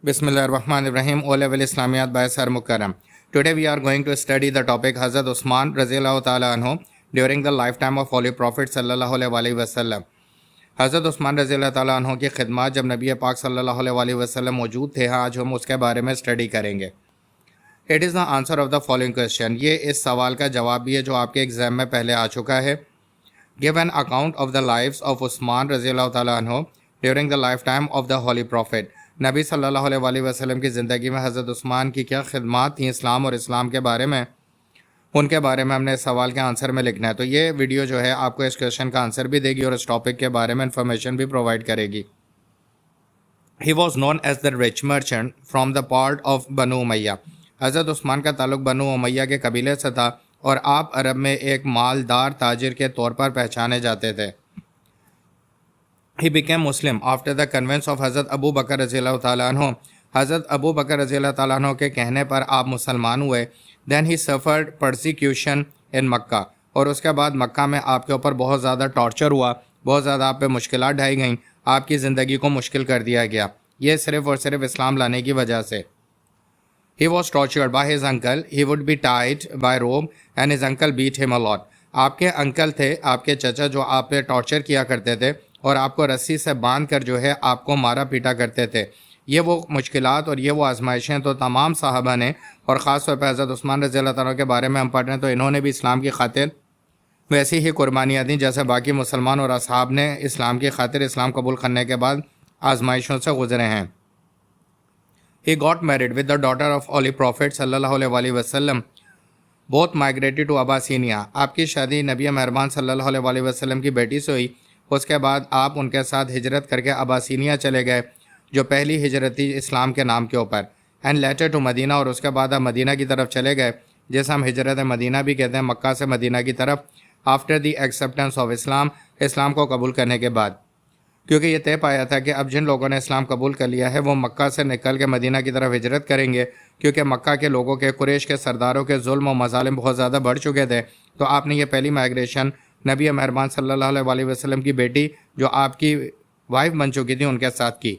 Bismillah ar-Rahman ar-Rahim. O level Islamiyat by Sir Mukarram. Today we are going to study the topic Hazrat Usman Raziyallahu Ta'ala Anhu during the lifetime of Holy Prophet Sallallahu Alaihi Wasallam. حضرت عثمان رضی اللہ تعالیٰ عنہ کی خدمات جب نبی پاک صلی اللہ علیہ وسلم موجود تھے، آج ہم اس کے بارے میں اسٹڈی کریں گے. It is the answer of the following question. یہ اس سوال کا جواب بھی ہے جو آپ کے ایگزام میں پہلے آ چکا ہے. Give an account of the lifes of Usman رضی اللہ تعالیٰ عنہ during the lifetime of the holy prophet. نبی صلی اللہ علیہ وسلم کی زندگی میں حضرت عثمان کی کیا خدمات تھیں اسلام اور اسلام کے بارے میں، ان کے بارے میں ہم نے اس سوال کے آنسر میں لکھنا ہے. تو یہ ویڈیو جو ہے آپ کو اس کویشچن کا آنسر بھی دے گی اور اس ٹاپک کے بارے میں انفارمیشن بھی پرووائڈ کرے گی. He was known as the rich merchant from the part of Banu Umayya. حضرت عثمان کا تعلق بنو امیہ کے قبیلے سے تھا اور آپ عرب میں ایک مالدار تاجر کے طور پر پہچانے جاتے تھے. He became Muslim after the conveyance of حضرت ابو بکر رضی اللہ تعالیٰ عنہ. حضرت ابو بکر رضی اللہ تعالیٰ عنہ کے کہنے پر آپ مسلمان ہوئے. دین ہی سفرڈ پرسیکیوشن ان مکہ. اور اس کے بعد مکہ میں آپ کے اوپر بہت زیادہ ٹارچر ہوا، بہت زیادہ آپ پہ مشکلات ڈھائی گئیں، آپ کی زندگی کو مشکل کر دیا گیا، یہ صرف اور صرف اسلام لانے کی وجہ سے. He was tortured by his uncle. He would be tied by rope and his uncle beat him a lot. آپ کے انکل تھے، آپ کے چچا، جو آپ پہ ٹارچر کیا کرتے تھے اور آپ کو رسی سے باندھ کر جو ہے آپ کو مارا پیٹا کرتے تھے. یہ وہ مشکلات اور یہ وہ آزمائشیں تو تمام صحابہ نے، اور خاص طور پہ حضرت عثمان رضی اللہ تعالیٰ کے بارے میں ہم پڑھ رہے ہیں تو انہوں نے بھی اسلام کی خاطر ویسی ہی قربانیاں دیں جیسے باقی مسلمان اور اصحاب نے اسلام کی خاطر اسلام قبول کرنے کے بعد آزمائشوں سے گزرے ہیں. He got married with the daughter of holy prophet صلی اللہ علیہ وسلم. بہت مائگریٹڈ ٹو اباسینیا. آپ کی شادی نبی مہربان صلی اللہ علیہ وسلم کی بیٹی سے ہوئی. اس کے بعد آپ ان کے ساتھ ہجرت کر کے اباسینیا چلے گئے جو پہلی ہجرت تھی اسلام کے نام کے اوپر. اینڈ لیٹر ٹو مدینہ. اور اس کے بعد آپ مدینہ کی طرف چلے گئے جیسے ہم ہجرت مدینہ بھی کہتے ہیں، مکہ سے مدینہ کی طرف. آفٹر دی ایکسیپٹنس آف اسلام. اسلام کو قبول کرنے کے بعد، کیونکہ یہ طے پایا تھا کہ اب جن لوگوں نے اسلام قبول کر لیا ہے وہ مکہ سے نکل کے مدینہ کی طرف ہجرت کریں گے، کیونکہ مکہ کے لوگوں کے، قریش کے سرداروں کے ظلم و مظالم بہت زیادہ بڑھ چکے تھے. تو آپ نے یہ پہلی مائگریشن نبی مہربان صلی اللہ علیہ وسلم کی بیٹی جو آپ کی وائف بن چکی تھی ان کے ساتھ کی.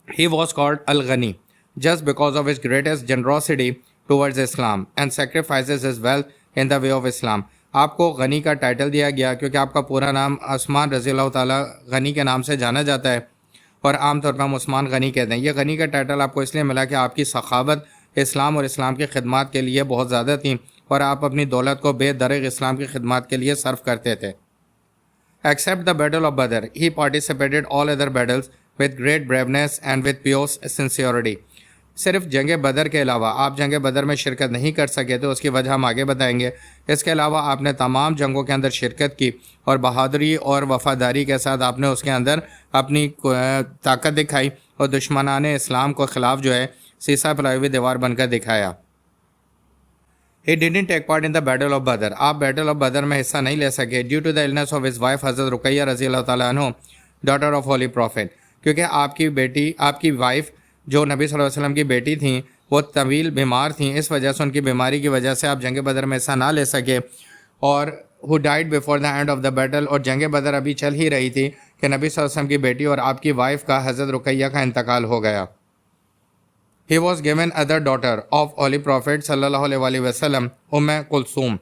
He was called Al-Ghani just because of his greatest generosity towards Islam and sacrifices his wealth in the way of Islam. آپ کو غنی کا ٹائٹل دیا گیا کیونکہ آپ کا پورا نام عثمان رضی اللہ تعالیٰ غنی کے نام سے جانا جاتا ہے اور عام طور پر ہم عثمان غنی کہتے ہیں. یہ غنی کا ٹائٹل آپ کو اس لیے ملا کہ آپ کی سخاوت اسلام اور اسلام کی خدمات کے لیے بہت زیادہ تھیں اور آپ اپنی دولت کو بے درغ اسلام کی خدمات کے لیے صرف کرتے تھے. Except the battle of Badr, he participated all other battles with great braveness and with pure sincerity. صرف جنگ بدر کے علاوہ آپ جنگ بدر میں شرکت نہیں کر سکے تو اس کی وجہ ہم آگے بتائیں گے. اس کے علاوہ آپ نے تمام جنگوں کے اندر شرکت کی اور بہادری اور وفاداری کے ساتھ آپ نے اس کے اندر اپنی طاقت دکھائی اور دشمنان اسلام کو خلاف جو ہے سیسا پلائی ہوئی دیوار بن کر دکھایا. He didn't take part in the battle of Badr. آپ بیٹل آف بدر میں حصہ نہیں لے سکے due to the illness of his wife حضرت رقیہ رضی اللہ تعالیٰ عنہ ڈاٹر آف ہولی پروفیٹ. کیونکہ آپ کی بیٹی، آپ کی وائف جو نبی صلی اللہ علیہ وسلم کی بیٹی تھیں وہ طویل بیمار تھیں، اس وجہ سے ان کی بیماری کی وجہ سے آپ جنگ بدر میں حصہ نہ لے سکے. اور who died before the end of the battle. اور جنگ بدر ابھی چل ہی رہی تھی کہ نبی صلی اللہ علیہ وسلم کی بیٹی اور آپ کی وائف کا حضرت رقیہ کا انتقال ہو گیا. He was given other daughter of Holy Prophet صلی اللہ علیہ وسلم کلثوم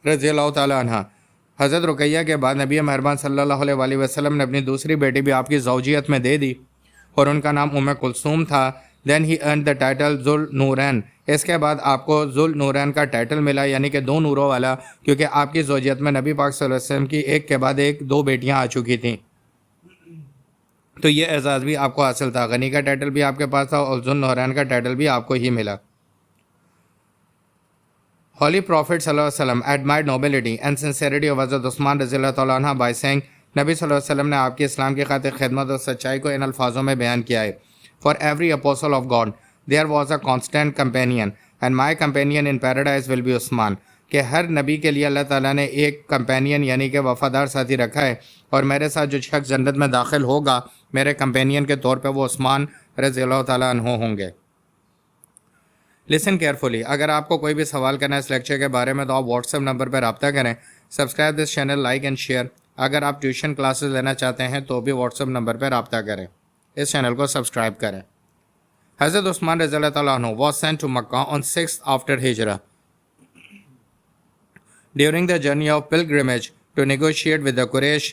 رضی اللہ تعالیٰ عنہ. حضرت رقیہ کے بعد نبی مہربان صلی اللہ علیہ وسلم نے اپنی دوسری بیٹی بھی آپ کی زوجیت میں دے دی اور ان کا نام کلثوم تھا. Then he earned the title ذو نورین. اس کے بعد آپ کو ذو نورین کا ٹائٹل ملا، یعنی کہ دو نوروں والا، کیونکہ آپ کی زوجیت میں نبی پاک صلی اللہ علیہ وسلم کی ایک کے بعد ایک دو بیٹیاں آ چکی تھیں. تو یہ اعزاز بھی آپ کو حاصل تھا. غنی کا ٹائٹل بھی آپ کے پاس تھا اور ذو نورین کا ٹائٹل بھی آپ کو ہی ملا. ہولی پروفیٹ صلی اللہ علیہ وسلم admired nobility and sincerity of حضرت عثمان رضی اللہ تعالیٰ عنہ by saying. نبی صلی اللہ علیہ وسلم نے آپ کی اسلام کی خاطر خدمت اور سچائی کو ان الفاظوں میں بیان کیا ہے. For every apostle of God there was a constant companion and my companion in paradise will be Usman. کہ ہر نبی کے لیے اللہ تعالیٰ نے ایک کمپینین یعنی کہ وفادار ساتھی رکھا ہے اور میرے ساتھ جو شخص جنت میں داخل ہوگا میرے کمپینین کے طور پہ وہ عثمان رضی اللہ تعالیٰ عنہ ہوں گے. Listen carefully. اگر آپ کو کوئی بھی سوال کرنا ہے اس لیکچر کے بارے میں تو آپ واٹس ایپ نمبر پہ رابطہ کریں. Subscribe this channel, like and share. اگر آپ ٹیوشن کلاسز لینا چاہتے ہیں تو بھی واٹس ایپ نمبر پہ رابطہ کریں. اس چینل کو سبسکرائب کریں. Hazrat Usman Raziyallahu Ta'ala Anhu was sent to Makkah on 6th after Hijrah. During the journey of pilgrimage to negotiate with the Quraysh,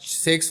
6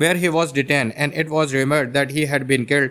Where he was detained and it was rumored that he had been killed.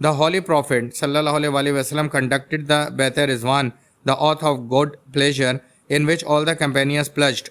The Holy Prophet sallallahu alaihi wasallam conducted the Bayt Rizwan, the oath of good pleasure, in which all the companions pledged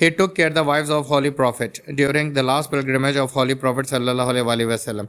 He took care the wives of Holy Prophet during the last pilgrimage of Holy Prophet sallallahu alaihi wasallam.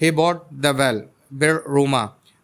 He bought the well Bir Ruma